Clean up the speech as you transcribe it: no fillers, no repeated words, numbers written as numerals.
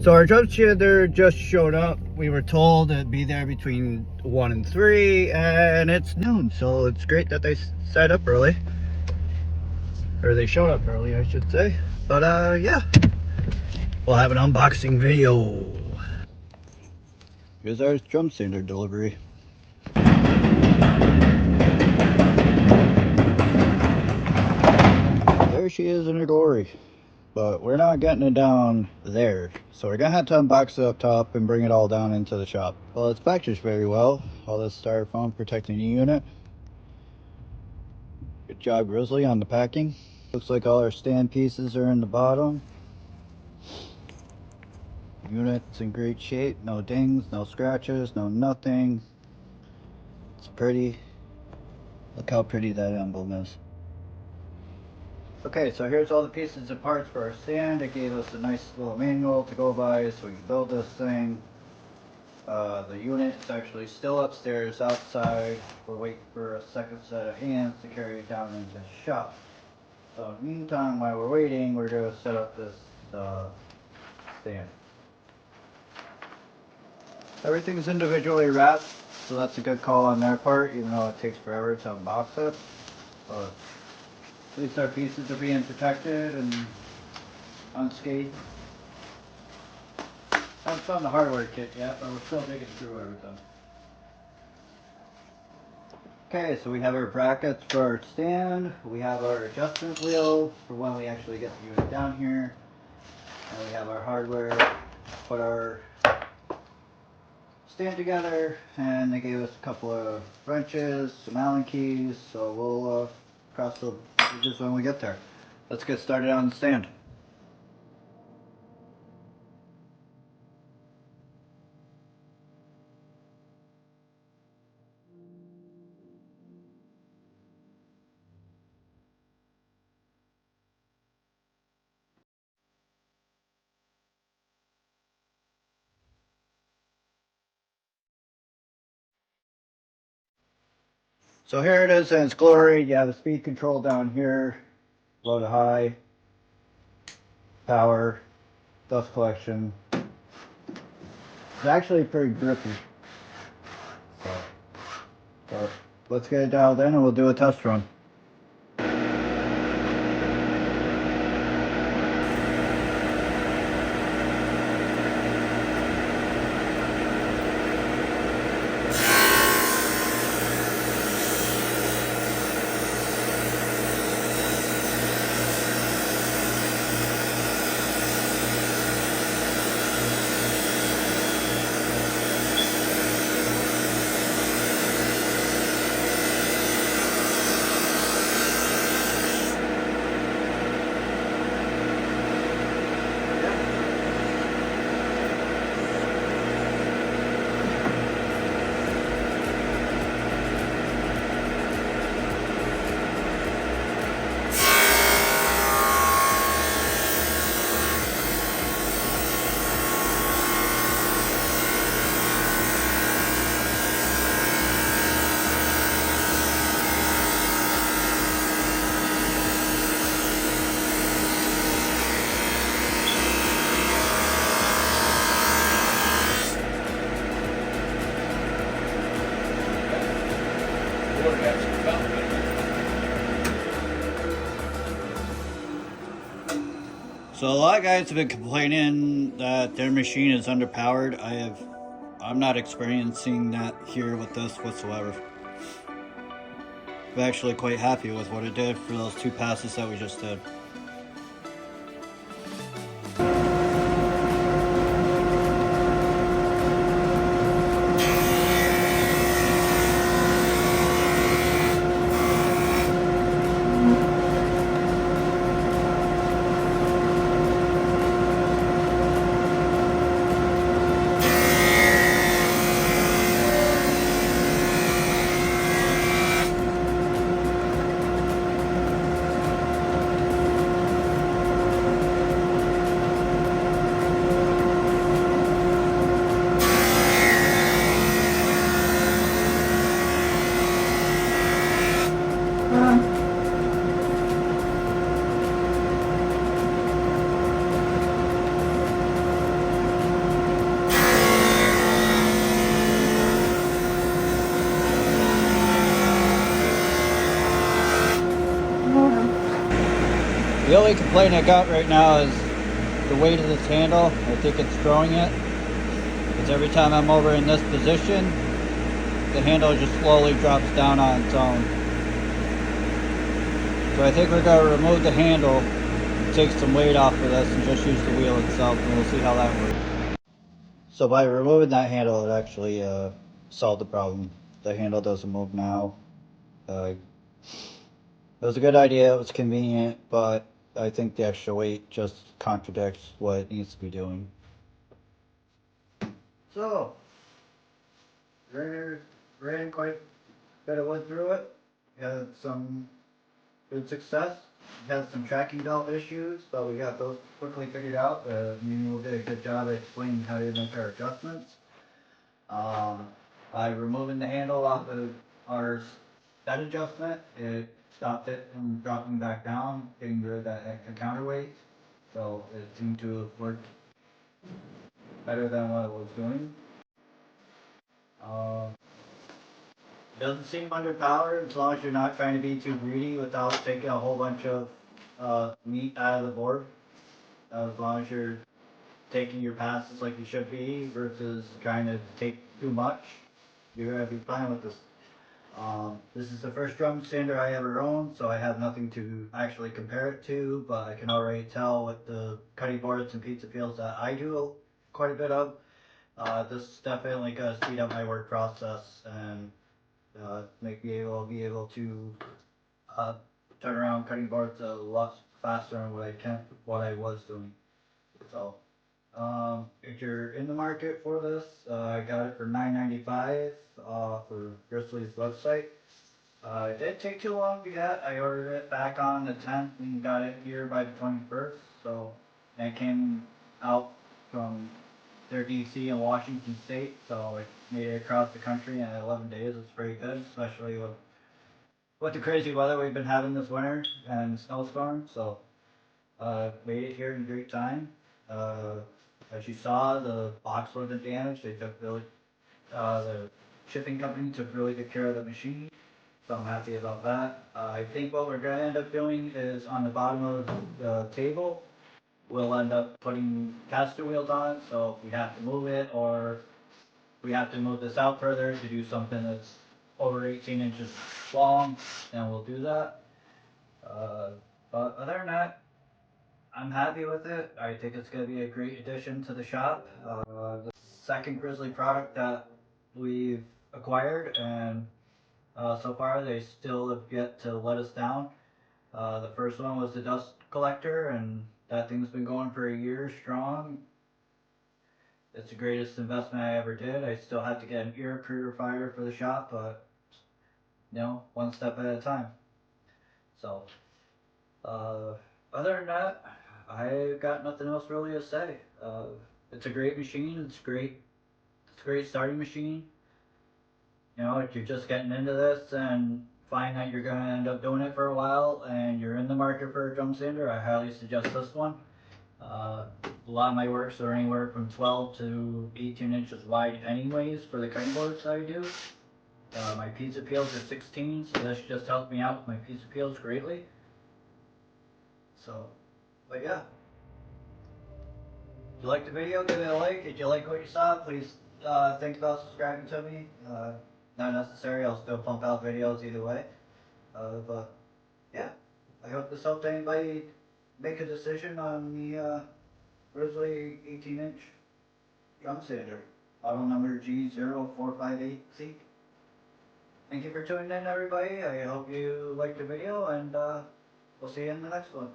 So our drum shander just showed up. We were told it'd be there between 1 and 3, and it's noon, so it's great that they set up early. Or they showed up early, I should say. But yeah, we'll have an unboxing video. Here's our drum sander delivery. There she is in her glory. But we're not getting it down there, so we're gonna have to unbox it up top and bring it all down into the shop. Well, it's packaged very well. All this styrofoam protecting the unit. Good job, Grizzly, on the packing. Looks like all our stand pieces are in the bottom. Unit's in great shape. No dings, no scratches, no nothing. It's pretty. Look how pretty that emblem is. Okay, so here's all the pieces and parts for our stand. It gave us a nice little manual to go by so we can build this thing. The unit is actually still upstairs outside. We're waiting for a second set of hands to carry it down into the shop. So in the meantime, while we're waiting, we're going to set up this stand. Everything's individually wrapped, so that's a good call on their part, even though it takes forever to unbox it. But at least our pieces are being protected and unscathed. Haven't found the hardware kit yet, but we're still digging through everything. Okay, so we have our brackets for our stand. We have our adjustment wheel for when we actually get the unit down here. And we have our hardware to put our stand together. And they gave us a couple of wrenches, some Allen keys, so we'll cross the bridges when we get there. Let's get started on the stand. So here it is in its glory. You have the speed control down here, low to high, power, dust collection. It's actually pretty grippy. So let's get it dialed in and we'll do a test run. So a lot of guys have been complaining that their machine is underpowered. I'm not experiencing that here with this whatsoever. I'm actually quite happy with what it did for those 2 passes that we just did. The only complaint I got right now is the weight of this handle. I think it's throwing it. Because every time I'm over in this position, the handle just slowly drops down on its own. So I think we're going to remove the handle, take some weight off of this, and just use the wheel itself, and we'll see how that works. So by removing that handle, it actually solved the problem. The handle doesn't move now. It was a good idea, it was convenient, but I think the extra weight just contradicts what it needs to be doing. So, ran quite a bit of wood through it. Had some good success. Had some tracking belt issues, but we got those quickly figured out. Manuel did a good job at explaining how to make our adjustments. By removing the handle off of our bed adjustment, it stopped it from dropping back down, getting rid of that extra counterweight. So it seemed to have worked better than what it was doing. Doesn't seem underpowered as long as you're not trying to be too greedy without taking a whole bunch of meat out of the board. As long as you're taking your passes like you should be versus trying to take too much, you're going to be fine with this. This is the first drum sander I ever owned, so I have nothing to actually compare it to, but I can already tell with the cutting boards and pizza peels that I do quite a bit of. This is definitely going to speed up my work process and make me able to turn around cutting boards a lot faster than what I was doing. So, if you're in the market for this, I got it for $9.95 for Grizzly's website. It didn't take too long to get. I ordered it back on the 10th and got it here by the 21st. So, and it came out from their DC in Washington State, so it made it across the country in 11 days. It's pretty good, especially with the crazy weather we've been having this winter and snowstorms. So, made it here in great time. As you saw, the box wasn't damaged. They took the shipping company took really good care of the machine, so I'm happy about that. I think what we're going to end up doing is on the bottom of the table, we'll end up putting caster wheels on, so if we have to move it or we have to move this out further to do something that's over 18 inches long, then we'll do that. But other than that, I'm happy with it. I think it's going to be a great addition to the shop. The second Grizzly product that we've acquired, and so far they still have yet to let us down. The first one was the dust collector, and that thing's been going for a year strong. It's the greatest investment I ever did. I still have to get an ear purifier for the shop, but one step at a time. So, other than that, I got nothing else really to say. It's a great machine. It's great. It's a great starting machine. If you're just getting into this and find that you're going to end up doing it for a while and you're in the market for a drum sander, I highly suggest this one. A lot of my works are anywhere from 12 to 18 inches wide anyways for the cutting boards I do. My pizza peels are 16, so this just helped me out with my pizza peels greatly. So, but yeah. If you liked the video, give it a like. If you like what you saw, please think about subscribing to me. Not necessary, I'll still pump out videos either way. But yeah, I hope this helped anybody make a decision on the Grizzly 18-inch drum sander. Model number G0458Z. Thank you for tuning in, everybody. I hope you liked the video, and we'll see you in the next one.